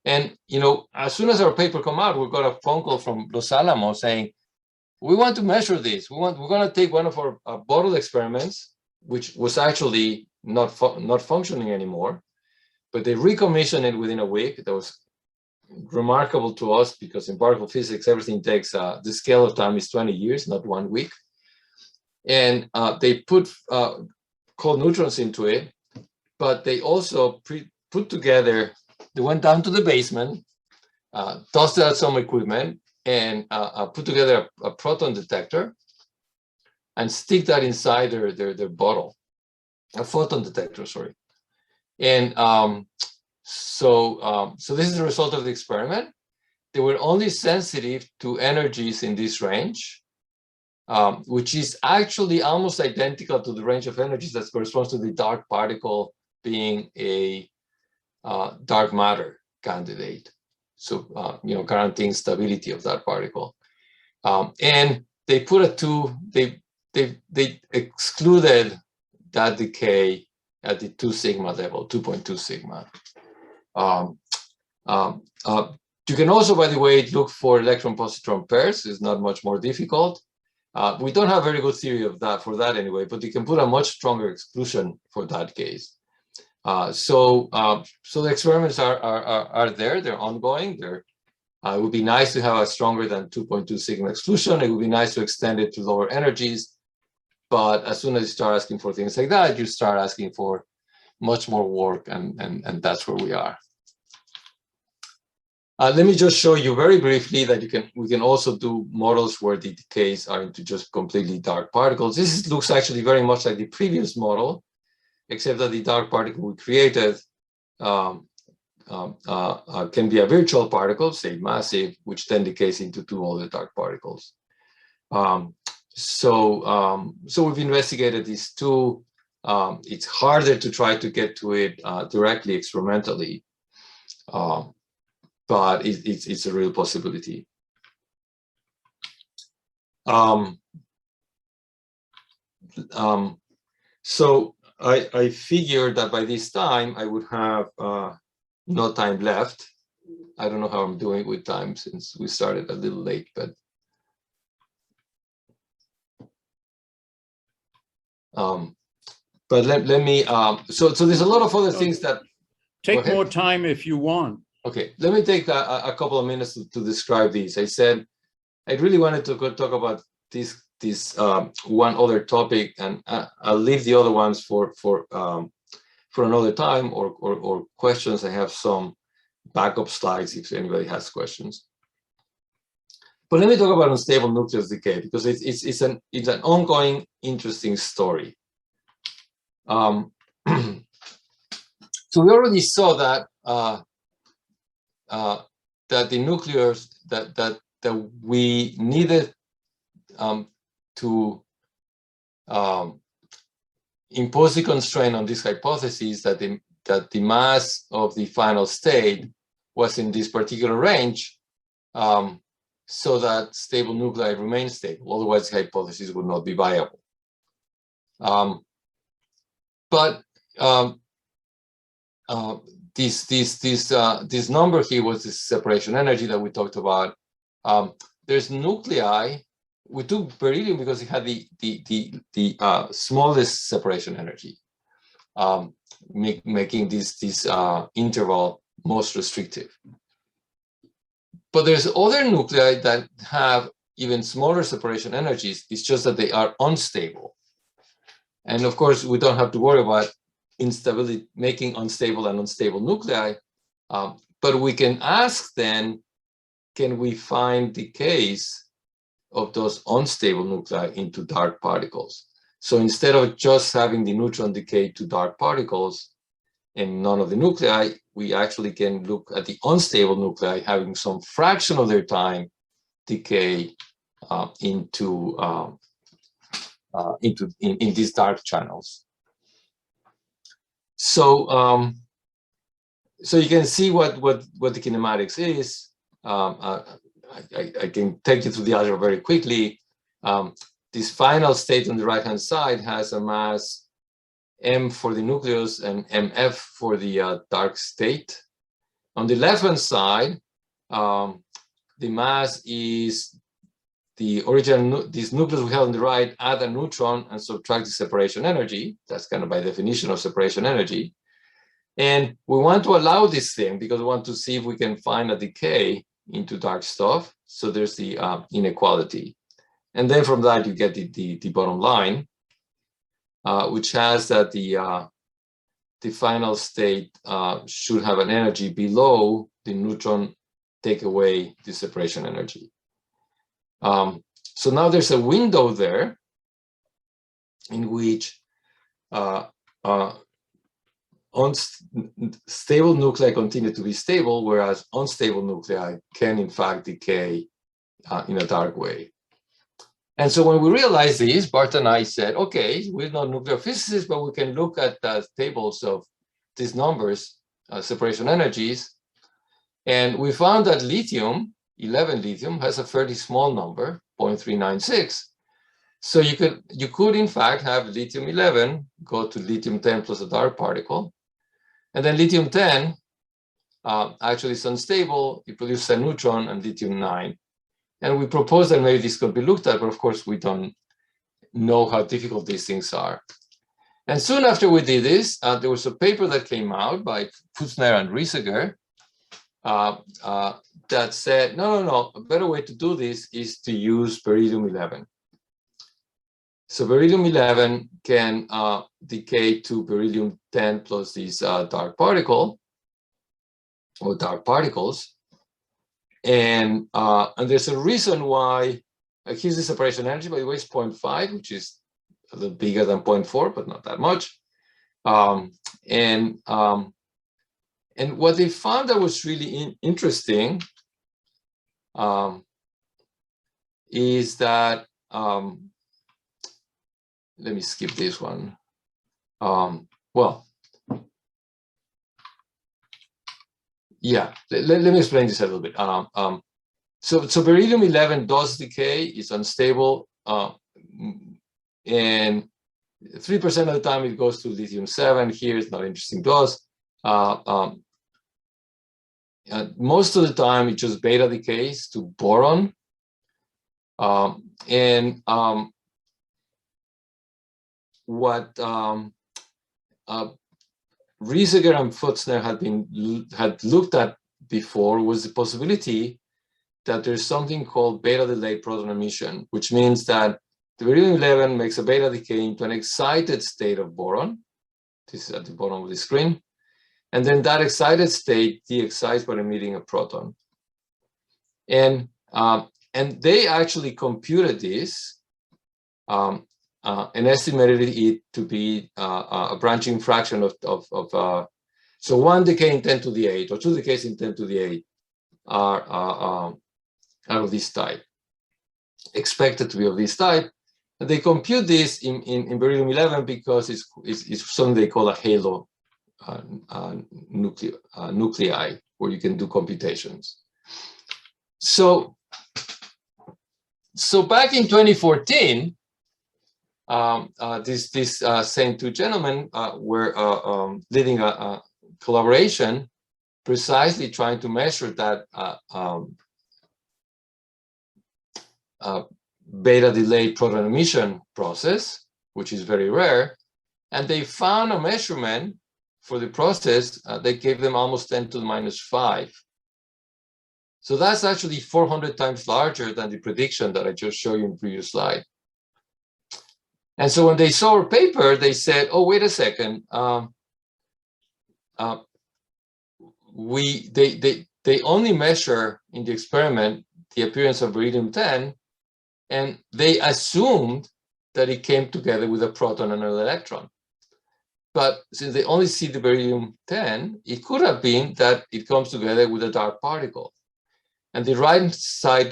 And you know, as soon as our paper come out, we got a phone call from Los Alamos saying, we want to measure this. We're going to take one of our bottle experiments, which was actually not functioning anymore, but they recommissioned it within a week. That was remarkable to us because in particle physics, everything takes, the scale of time is 20 years, not 1 week. And they put cold neutrons into it, but they also put together, they went down to the basement, dusted out some equipment, and put together a proton detector and stick that inside their bottle, a photon detector, sorry. And so this is the result of the experiment. They were only sensitive to energies in this range, which is actually almost identical to the range of energies that corresponds to the dark particle being a dark matter candidate. So, you know, guaranteeing stability of that particle. And they put they excluded that decay at the 2 sigma level, 2.2 sigma. You can also, by the way, look for electron-positron pairs. It's not much more difficult. We don't have very good theory of that for that anyway, but you can put a much stronger exclusion for that case. So the experiments are there. They're ongoing. It would be nice to have a stronger than 2.2 sigma exclusion. It would be nice to extend it to lower energies. But as soon as you start asking for things like that, you start asking for much more work, and that's where we are. Let me just show you very briefly that we can also do models where the decays are into just completely dark particles. This looks actually very much like the previous model, except that the dark particle we created can be a virtual particle, say massive, which then decays into 2 other dark particles. So we've investigated these 2. It's harder to try to get to it directly experimentally, but it's a real possibility. So I figured that by this time I would have no time left. I don't know how I'm doing with time since we started a little late, but let me so there's a lot of other things that take more time if you want. Okay, let me take a couple of minutes to describe these. I said I really wanted to talk about this one other topic, and I'll leave the other ones for another time or questions. I have some backup slides if anybody has questions. But let me talk about unstable nucleus decay because it's an ongoing interesting story. So we already saw that that the nucleus that we needed to impose the constraint on this hypothesis that the mass of the final state was in this particular range, so that stable nuclei remain stable. Otherwise, the hypothesis would not be viable. But this number here was this separation energy that we talked about. There's nuclei. We took beryllium because it had the smallest separation energy, making this interval most restrictive. But there's other nuclei that have even smaller separation energies. It's just that they are unstable. And of course, we don't have to worry about instability, making unstable and unstable nuclei. But we can ask then, can we find decays of those unstable nuclei into dark particles? So instead of just having the neutron decay to dark particles and none of the nuclei, we actually can look at the unstable nuclei having some fraction of their time decay into these dark channels. So so you can see what the kinematics is. I can take you through the algebra very quickly. This final state on the right-hand side has a mass m for the nucleus and mf for the dark state. On the left-hand side, the mass is the original, this nucleus we have on the right, add a neutron and subtract the separation energy. That's kind of by definition of separation energy. And we want to allow this thing because we want to see if we can find a decay into dark stuff. So there's the inequality. And then from that, you get the bottom line, which has that the final state should have an energy below the neutron take away the separation energy. So now there's a window there in which stable nuclei continue to be stable, whereas unstable nuclei can in fact decay in a dark way. And so when we realized this, Bart and I said, okay, we're not nuclear physicists, but we can look at tables of these numbers, separation energies. And we found that lithium, 11 lithium, has a fairly small number, 0.396. So you could in fact have lithium 11 go to lithium 10 plus a dark particle. And then lithium 10 actually is unstable. It produces a neutron and lithium 9. And we proposed that maybe this could be looked at, but of course we don't know how difficult these things are. And soon after we did this, there was a paper that came out by Pfitzner and Riesiger that said, no, a better way to do this is to use beryllium 11. So beryllium 11 can decay to beryllium 10 plus this dark particle or dark particles. And there's a reason why, here's the separation energy, by the way, is 0.5, which is a little bigger than 0.4, but not that much. And what they found that was really interesting is that, let me skip this one. Well, yeah, let me explain this a little bit. So beryllium 11 does decay, it's unstable, and 3% of the time it goes to lithium 7. Here it's not interesting to us. Most of the time it just beta decays to boron. What Riesiger and Pfitzner had looked at before was the possibility that there's something called beta delayed proton emission, which means that the beryllium 11 makes a beta decay into an excited state of boron. This is at the bottom of the screen. And then that excited state de-excites by emitting a proton. And they actually computed this and estimated it to be a branching fraction of so 1 decay in 10 to the 8 or 2 decays in 10 to the 8 are of this type, expected to be of this type. And they compute this in beryllium 11 because it's something they call a halo nuclei, where you can do computations. So back in 2014, these same two gentlemen were leading a collaboration precisely trying to measure that beta delayed proton emission process, which is very rare. And they found a measurement for the process that gave them almost 10 to the minus 5. So that's actually 400 times larger than the prediction that I just showed you in the previous slide. And so when they saw our paper, they said, oh, wait a second. They only measure in the experiment the appearance of Barium-10, and they assumed that it came together with a proton and an electron. But since they only see the Barium-10, it could have been that it comes together with a dark particle. And the right side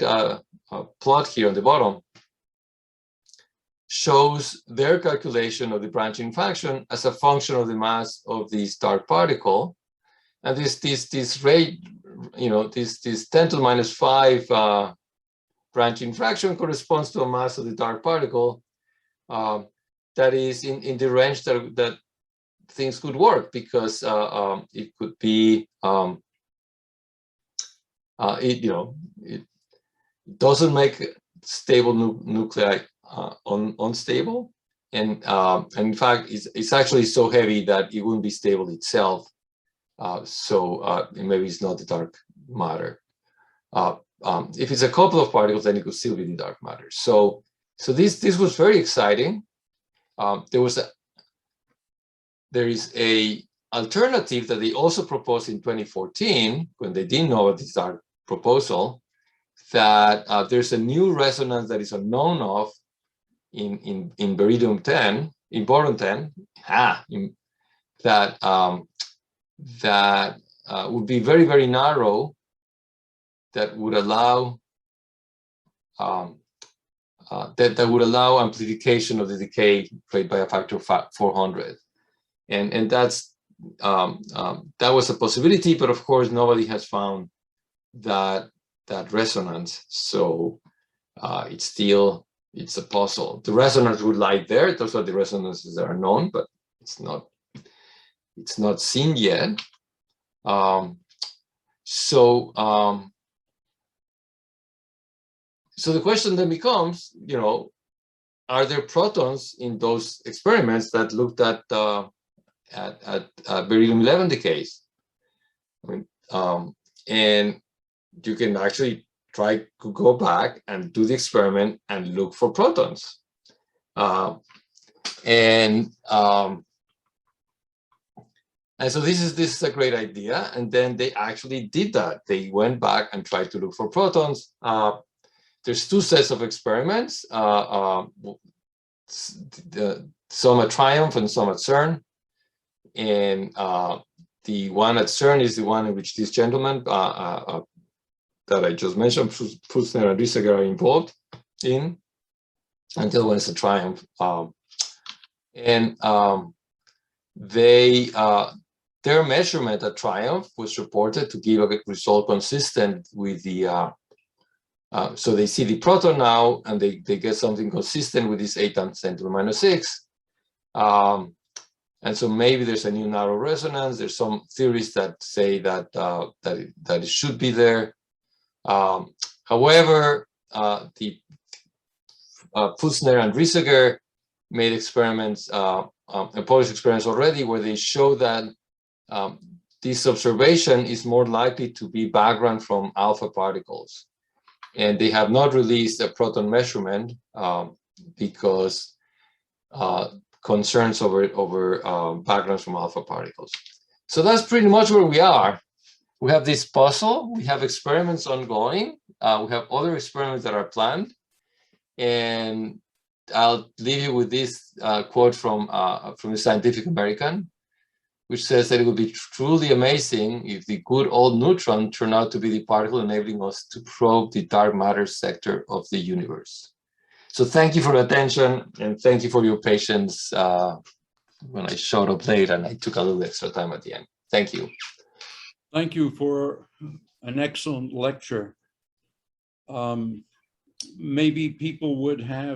plot here on the bottom shows their calculation of the branching function as a function of the mass of this dark particle. And this rate, this 10 to the minus 5 branching fraction corresponds to a mass of the dark particle that is in the range that things could work, because it could be it doesn't make stable nuclei unstable, and in fact it's actually so heavy that it wouldn't be stable itself. So maybe it's not the dark matter. If it's a couple of particles, then it could still be the dark matter. So this was very exciting. There is a alternative that they also proposed in 2014 when they didn't know about this dark proposal, that there's a new resonance that is unknown of in Barium-10, in Boron-10, that would be very, very narrow, that would allow that would allow amplification of the decay rate by a factor of 400, and that's that was a possibility, but of course nobody has found that resonance. So it's a puzzle. The resonance would lie there. Those are the resonances that are known, but it's not seen yet. So the question then becomes, are there protons in those experiments that looked at Beryllium-11 decays? And you can actually try to go back and do the experiment and look for protons. And so this is a great idea. And then they actually did that. They went back and tried to look for protons. There's two sets of experiments, some at Triumph and some at CERN. And the one at CERN is the one in which these gentlemen that I just mentioned, Pfister and Rieseger, are involved in. And the other one is at Triumph. Their measurement at Triumph was reported to give a result consistent with the, so they see the proton now, and they get something consistent with this 8 times 10 to the minus 6. And so maybe there's a new narrow resonance. There's some theories that say that that it should be there. However, the Pfister and Rieseger made experiments, and published experiments already, where they show that this observation is more likely to be background from alpha particles. And they have not released a proton measurement because concerns over backgrounds from alpha particles. So that's pretty much where we are. We have this puzzle. We have experiments ongoing. We have other experiments that are planned. And I'll leave you with this quote from the Scientific American, which says that it would be truly amazing if the good old neutron turned out to be the particle enabling us to probe the dark matter sector of the universe. So thank you for the attention, and thank you for your patience when I showed up late and I took a little extra time at the end. Thank you. Thank you for an excellent lecture. Maybe people would have